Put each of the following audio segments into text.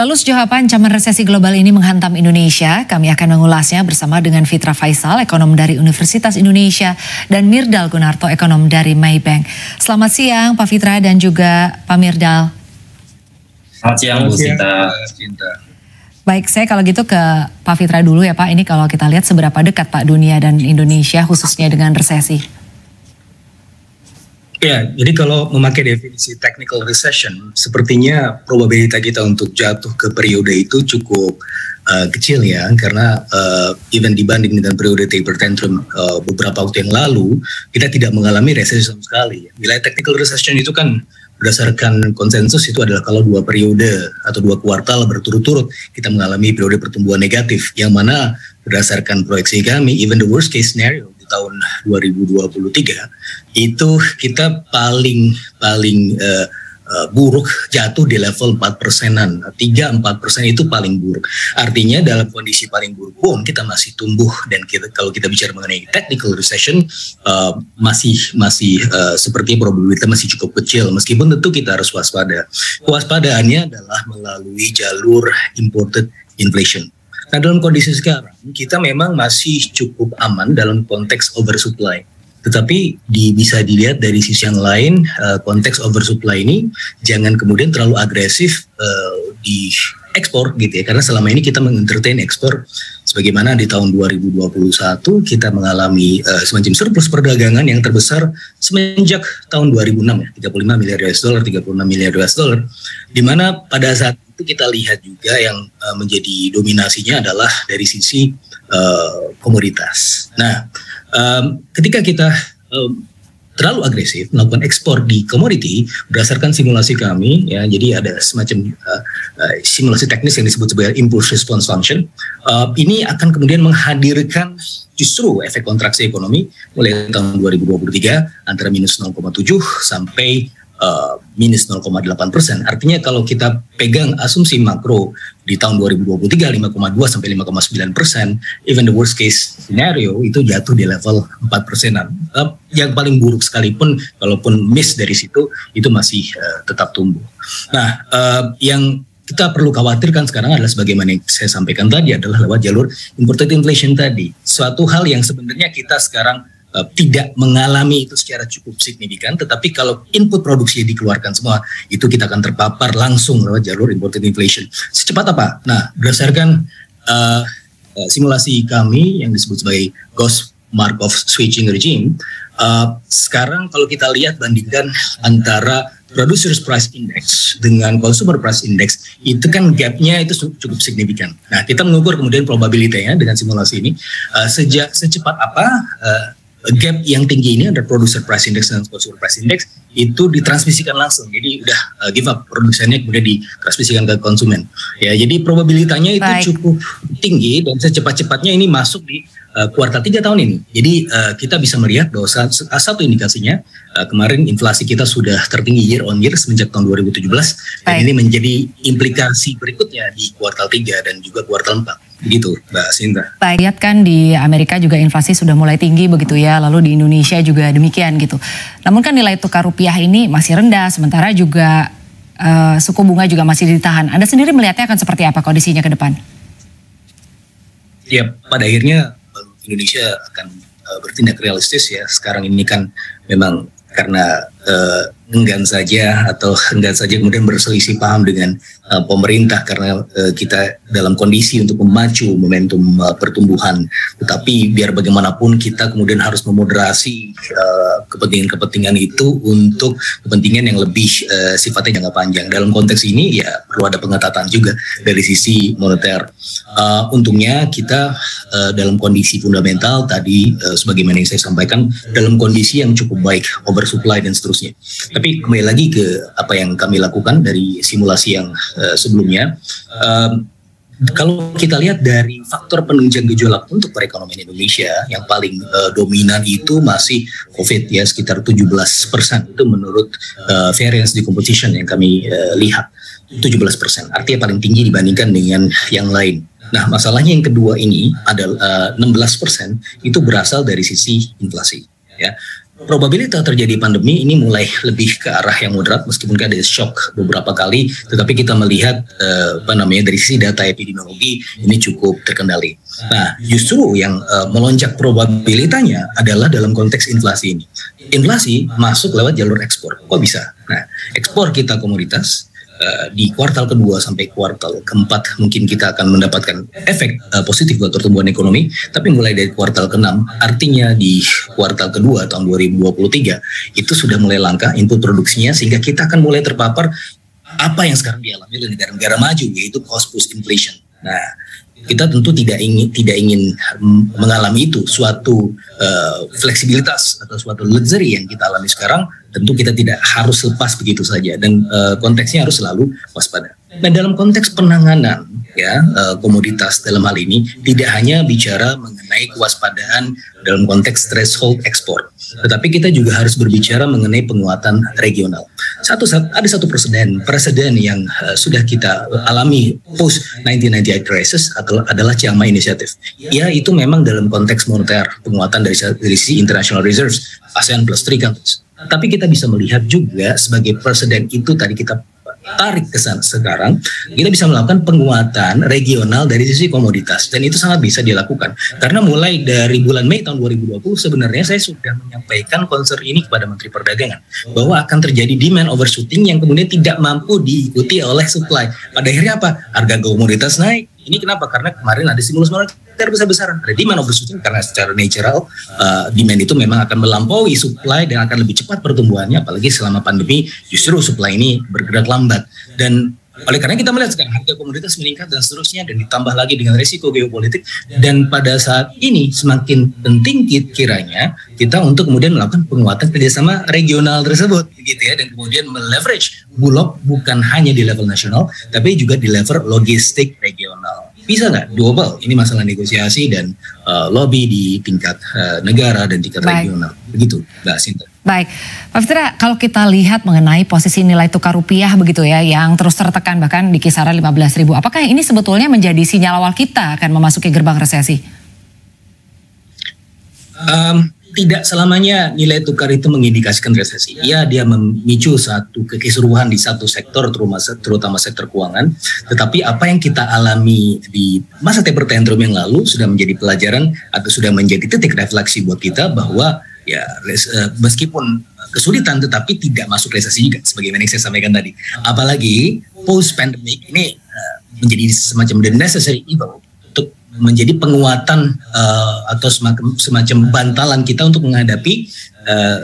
Lalu sejauh apa ancaman resesi global ini menghantam Indonesia? Kami akan mengulasnya bersama dengan Fitra Faisal, ekonom dari Universitas Indonesia, dan Mirdal Gunarto, ekonom dari Maybank. Selamat siang Pak Fitra dan juga Pak Mirdal. Selamat siang Bu Sinta. Baik, saya kalau gitu ke Pak Fitra dulu ya Pak. Ini kalau kita lihat seberapa dekat Pak dunia dan Indonesia khususnya dengan resesi? Ya, jadi kalau memakai definisi technical recession, sepertinya probabilitas kita untuk jatuh ke periode itu cukup kecil ya, karena even dibanding dengan periode taper tantrum beberapa waktu yang lalu, kita tidak mengalami resesi sama sekali. Wilayah technical recession itu kan berdasarkan konsensus itu adalah kalau 2 periode atau 2 kuartal berturut-turut kita mengalami periode pertumbuhan negatif, yang mana berdasarkan proyeksi kami, even the worst case scenario tahun 2023 itu kita paling buruk jatuh di level 4%-an, 3-4% itu paling buruk. Artinya dalam kondisi paling buruk pun kita masih tumbuh, dan kalau kita bicara mengenai technical recession masih seperti probabilitas masih cukup kecil, meskipun tentu kita harus waspada. Kewaspadaannya adalah melalui jalur imported inflation. Nah, dalam kondisi sekarang, kita memang masih cukup aman dalam konteks oversupply. Tetapi bisa dilihat dari sisi yang lain, konteks oversupply ini jangan kemudian terlalu agresif di ekspor gitu ya. Karena selama ini kita mengentertain ekspor, sebagaimana di tahun 2021 kita mengalami semacam surplus perdagangan yang terbesar semenjak tahun 2006 ya, 35 miliar US dollar, 36 miliar US dollar, di mana pada saat itu kita lihat juga yang menjadi dominasinya adalah dari sisi komoditas. Nah, ketika kita terlalu agresif melakukan ekspor di komoditi, berdasarkan simulasi kami ya, jadi ada semacam simulasi teknis yang disebut sebagai impulse response function, ini akan kemudian menghadirkan justru efek kontraksi ekonomi mulai tahun 2023 antara minus 0,7 sampai minus 0,8%. Artinya kalau kita pegang asumsi makro di tahun 2023 5,2 sampai 5,9%, even the worst case scenario itu jatuh di level 4%-an. Yang paling buruk sekalipun, kalaupun miss dari situ, itu masih tetap tumbuh. Nah, yang kita perlu khawatirkan sekarang adalah sebagaimana yang saya sampaikan tadi adalah lewat jalur imported inflation tadi. Suatu hal yang sebenarnya kita sekarang tidak mengalami itu secara cukup signifikan, tetapi kalau input produksi dikeluarkan semua, itu kita akan terpapar langsung lewat jalur imported inflation. Secepat apa? Nah, berdasarkan simulasi kami yang disebut sebagai Gauss-Markov switching regime, sekarang kalau kita lihat bandingkan antara Producers Price Index dengan Consumer Price Index, itu kan gapnya itu cukup signifikan. Nah, kita mengukur kemudian probabilitasnya dengan simulasi ini, secepat apa gap yang tinggi ini ada Producer Price Index dan Consumer Price Index itu ditransmisikan langsung. Jadi udah give up produsennya, kemudian ditransmisikan ke konsumen. Ya, jadi probabilitasnya itu cukup tinggi dan secepat-cepatnya ini masuk di kuartal 3 tahun ini. Jadi kita bisa melihat bahwa satu indikasinya kemarin inflasi kita sudah tertinggi year on year semenjak tahun 2017. Dan ini menjadi implikasi berikutnya di kuartal 3 dan juga kuartal 4. Begitu Mbak Sinta. Baik, lihat kan di Amerika juga inflasi sudah mulai tinggi begitu ya, lalu di Indonesia juga demikian gitu. Namun kan nilai tukar rupiah ini masih rendah, sementara juga suku bunga juga masih ditahan. Anda sendiri melihatnya akan seperti apa kondisinya ke depan? Ya, pada akhirnya Indonesia akan bertindak realistis ya. Sekarang ini kan memang karena enggan saja kemudian berselisih paham dengan pemerintah karena kita dalam kondisi untuk memacu momentum pertumbuhan. Tetapi biar bagaimanapun kita kemudian harus memoderasi kepentingan-kepentingan itu untuk kepentingan yang lebih sifatnya jangka panjang. Dalam konteks ini ya perlu ada pengetatan juga dari sisi moneter. Untungnya kita dalam kondisi fundamental tadi sebagaimana yang saya sampaikan dalam kondisi yang cukup baik, oversupply dan seterusnya. Tapi kembali lagi ke apa yang kami lakukan dari simulasi yang sebelumnya, kalau kita lihat dari faktor penunjang gejolak untuk perekonomian Indonesia yang paling dominan itu masih COVID ya, sekitar 17% itu menurut variance decomposition yang kami lihat 17%, artinya paling tinggi dibandingkan dengan yang lain. Nah, masalahnya yang kedua ini adalah 16% itu berasal dari sisi inflasi ya. probabilitas terjadi pandemi ini mulai lebih ke arah yang moderat meskipun ada shock beberapa kali, tetapi kita melihat dari sisi data epidemiologi ini cukup terkendali. Nah, justru yang melonjak probabilitasnya adalah dalam konteks inflasi ini. Inflasi masuk lewat jalur ekspor. Kok bisa? Nah, ekspor kita komoditas di kuartal kedua sampai kuartal keempat mungkin kita akan mendapatkan efek positif buat pertumbuhan ekonomi, tapi mulai dari kuartal ke-6 artinya di kuartal kedua tahun 2023 itu sudah mulai langka input produksinya, sehingga kita akan mulai terpapar apa yang sekarang dialami oleh negara-negara maju, yaitu cost push inflation. Nah, kita tentu tidak ingin mengalami itu, suatu fleksibilitas atau suatu luxury yang kita alami sekarang. Tentu kita tidak harus lepas begitu saja, dan konteksnya harus selalu waspada. Nah, dalam konteks penanganan komoditas dalam hal ini tidak hanya bicara mengenai kewaspadaan dalam konteks threshold ekspor, tetapi kita juga harus berbicara mengenai penguatan regional. Ada satu presiden yang sudah kita alami post 1998 crisis adalah Chiang Mai Initiative. Ya, itu memang dalam konteks moneter, penguatan dari sisi international reserves ASEAN plus 3 countries. Tapi kita bisa melihat juga sebagai presiden itu tadi kita tarik ke sana sekarang, kita bisa melakukan penguatan regional dari sisi komoditas, dan itu sangat bisa dilakukan. Karena mulai dari bulan Mei tahun 2020 sebenarnya saya sudah menyampaikan concern ini kepada Menteri Perdagangan bahwa akan terjadi demand overshooting yang kemudian tidak mampu diikuti oleh supply. Pada akhirnya apa? Harga komoditas naik. Ini kenapa? Karena kemarin ada stimulus moneter besar-besaran, ada demand overshooting karena secara natural demand itu memang akan melampaui supply dan akan lebih cepat pertumbuhannya, apalagi selama pandemi justru supply ini bergerak lambat. Dan oleh karena kita melihat sekarang harga komoditas meningkat dan seterusnya, dan ditambah lagi dengan risiko geopolitik, dan pada saat ini semakin penting kiranya kita untuk kemudian melakukan penguatan kerjasama regional tersebut, gitu ya, dan kemudian meleverage Bulog bukan hanya di level nasional, tapi juga di level logistik regional. Bisa nggak? Doable. Ini masalah negosiasi dan lobby di tingkat negara dan tingkat regional. Begitu, Mbak Sinta. Baik, Pak Fitra, kalau kita lihat mengenai posisi nilai tukar rupiah begitu ya, yang terus tertekan bahkan di kisaran 15.000, apakah ini sebetulnya menjadi sinyal awal kita akan memasuki gerbang resesi? Tidak selamanya nilai tukar itu mengindikasikan resesi. Ya, dia memicu satu kekisruhan di satu sektor, terutama sektor keuangan. Tetapi apa yang kita alami di masa taper tantrum yang lalu sudah menjadi pelajaran atau sudah menjadi titik refleksi buat kita bahwa ya meskipun kesulitan tetapi tidak masuk resesi juga, sebagaimana yang saya sampaikan tadi. Apalagi post pandemic ini menjadi semacam the necessary evil untuk menjadi penguatan atau semacam bantalan kita untuk menghadapi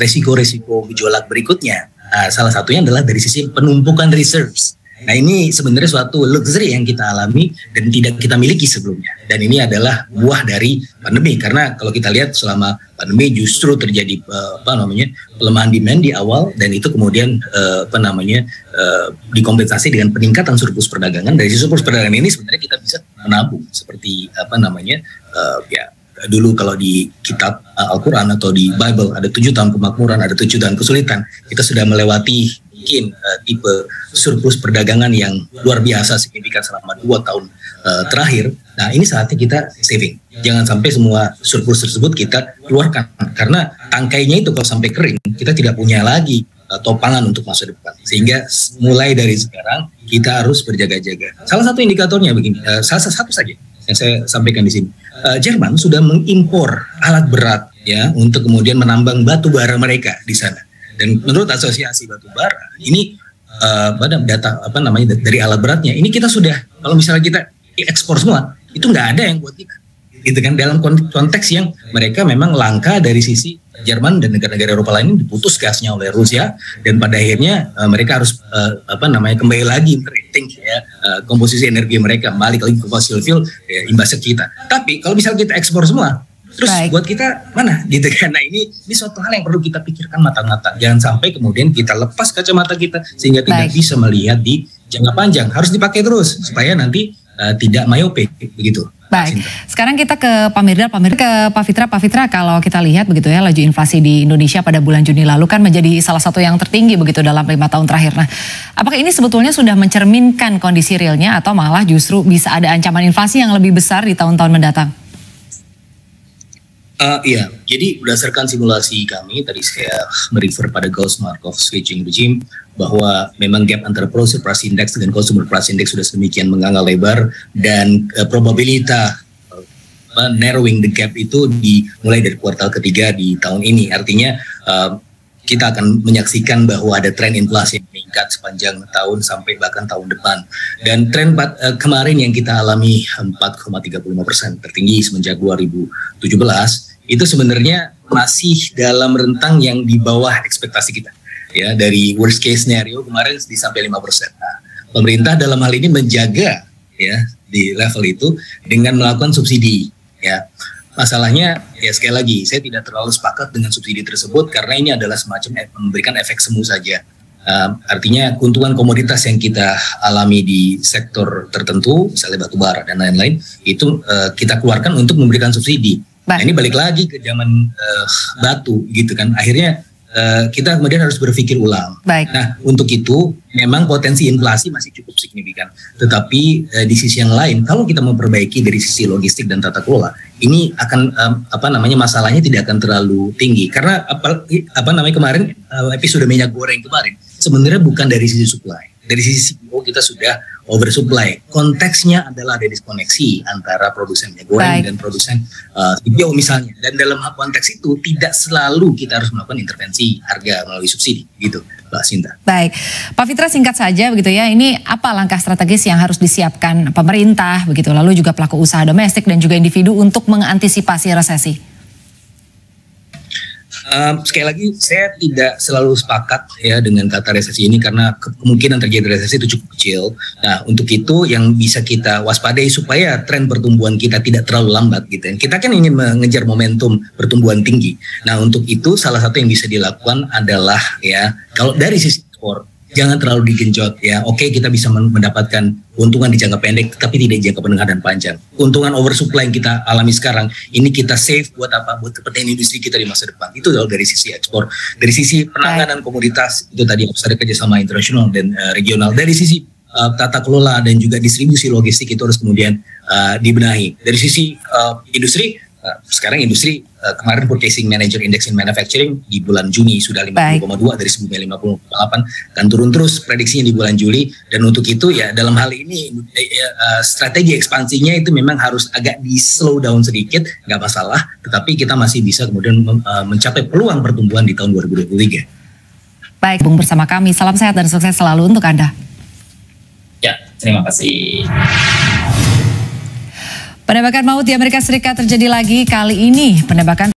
resiko-resiko gejolak berikutnya. Salah satunya adalah dari sisi penumpukan reserves. Nah, ini sebenarnya suatu luxury yang kita alami dan tidak kita miliki sebelumnya. Dan ini adalah buah dari pandemi, karena kalau kita lihat selama pandemi justru terjadi pelemahan demand di awal, dan itu kemudian dikompensasi dengan peningkatan surplus perdagangan. Dari surplus perdagangan ini sebenarnya kita bisa menabung seperti dulu kalau di kitab Al-Quran atau di Bible ada 7 tahun kemakmuran, ada 7 tahun kesulitan. Kita sudah melewati mungkin tipe surplus perdagangan yang luar biasa signifikan selama 2 tahun terakhir. Nah, ini saatnya kita saving. Jangan sampai semua surplus tersebut kita keluarkan, karena tangkainya itu kalau sampai kering kita tidak punya lagi topangan untuk masa depan. Sehingga mulai dari sekarang kita harus berjaga-jaga. Salah satu indikatornya begini, salah satu saja yang saya sampaikan di sini. Jerman sudah mengimpor alat berat ya untuk kemudian menambang batu bara mereka di sana. Dan menurut Asosiasi Batu Bara, ini data dari alat beratnya, ini kita sudah, kalau misalnya kita ekspor semua, itu nggak ada yang buat kita. Gitu kan, dalam konteks yang mereka memang langka dari sisi Jerman dan negara-negara Eropa lain, diputus gasnya oleh Rusia, dan pada akhirnya mereka harus kembali lagi merating komposisi energi mereka, balik lagi ke fossil fuel, imbasnya kita. Tapi kalau misalnya kita ekspor semua, terus buat kita mana gitu kan. Nah, ini suatu hal yang perlu kita pikirkan matang-matang. Jangan sampai kemudian kita lepas kacamata kita sehingga tidak bisa melihat di jangka panjang. Harus dipakai terus supaya nanti tidak myope begitu. Baik, sekarang kita ke Pak Mirdal, ke Pak Fitra. Pak Fitra, kalau kita lihat begitu ya, laju inflasi di Indonesia pada bulan Juni lalu kan menjadi salah satu yang tertinggi begitu dalam 5 tahun terakhir. Nah, apakah ini sebetulnya sudah mencerminkan kondisi realnya atau malah justru bisa ada ancaman inflasi yang lebih besar di tahun-tahun mendatang? Iya, jadi berdasarkan simulasi kami, tadi saya merefer pada Gauss-Markov switching regime, bahwa memang gap antara producer price index dengan consumer price index sudah sedemikian menganga lebar, dan probabilitas narrowing the gap itu dimulai dari kuartal ketiga di tahun ini. Artinya kita akan menyaksikan bahwa ada tren inflasi yang meningkat sepanjang tahun sampai bahkan tahun depan. Dan tren kemarin yang kita alami 4,35% tertinggi semenjak 2017, itu sebenarnya masih dalam rentang yang di bawah ekspektasi kita. Ya, dari worst case scenario kemarin sampai 5%. Nah, pemerintah dalam hal ini menjaga ya di level itu dengan melakukan subsidi. Ya, masalahnya ya sekali lagi saya tidak terlalu sepakat dengan subsidi tersebut karena ini adalah semacam memberikan efek semu saja. Artinya keuntungan komoditas yang kita alami di sektor tertentu, misalnya batu bara dan lain-lain, itu kita keluarkan untuk memberikan subsidi. Nah, ini balik lagi ke zaman batu gitu kan. Akhirnya kita kemudian harus berpikir ulang. Nah, untuk itu memang potensi inflasi masih cukup signifikan. Tetapi di sisi yang lain, kalau kita memperbaiki dari sisi logistik dan tata kelola, ini akan masalahnya tidak akan terlalu tinggi. Karena kemarin episode minyak goreng kemarin sebenarnya bukan dari sisi supply. Dari sisi CPO kita sudah oversupply. Konteksnya adalah ada diskoneksi antara produsen minyak goreng dan produsen CPO misalnya. Dan dalam konteks itu tidak selalu kita harus melakukan intervensi harga melalui subsidi, gitu, Mbak Sinta. Baik, Pak Fitra, singkat saja begitu ya. Ini apa langkah strategis yang harus disiapkan pemerintah begitu, lalu juga pelaku usaha domestik dan juga individu untuk mengantisipasi resesi? Sekali lagi saya tidak selalu sepakat ya dengan kata resesi ini karena kemungkinan terjadi resesi itu cukup kecil. Nah, untuk itu yang bisa kita waspadai supaya tren pertumbuhan kita tidak terlalu lambat gitu. Kita kan ingin mengejar momentum pertumbuhan tinggi. Nah, untuk itu salah satu yang bisa dilakukan adalah ya kalau dari sisi ekspor jangan terlalu digenjot ya. Oke, kita bisa mendapatkan keuntungan di jangka pendek tapi tidak di jangka menengah dan panjang. Keuntungan oversupply yang kita alami sekarang ini kita save buat apa? Buat kepentingan industri kita di masa depan. Itu dari sisi ekspor. Dari sisi penanganan komoditas itu tadi harus ada kerjasama internasional dan regional. Dari sisi tata kelola dan juga distribusi logistik itu harus kemudian dibenahi. Dari sisi industri sekarang industri kemarin Purchasing Manager Index in Manufacturing di bulan Juni sudah 50,2 dari sebelumnya 58, kan turun terus prediksinya di bulan Juli. Dan untuk itu ya dalam hal ini strategi ekspansinya itu memang harus agak di slow down sedikit, nggak masalah, tetapi kita masih bisa kemudian mencapai peluang pertumbuhan di tahun 2023. Baik, Bung, bersama kami, salam sehat dan sukses selalu untuk Anda. Ya, terima kasih. Penembakan maut di Amerika Serikat terjadi lagi, kali ini penembakan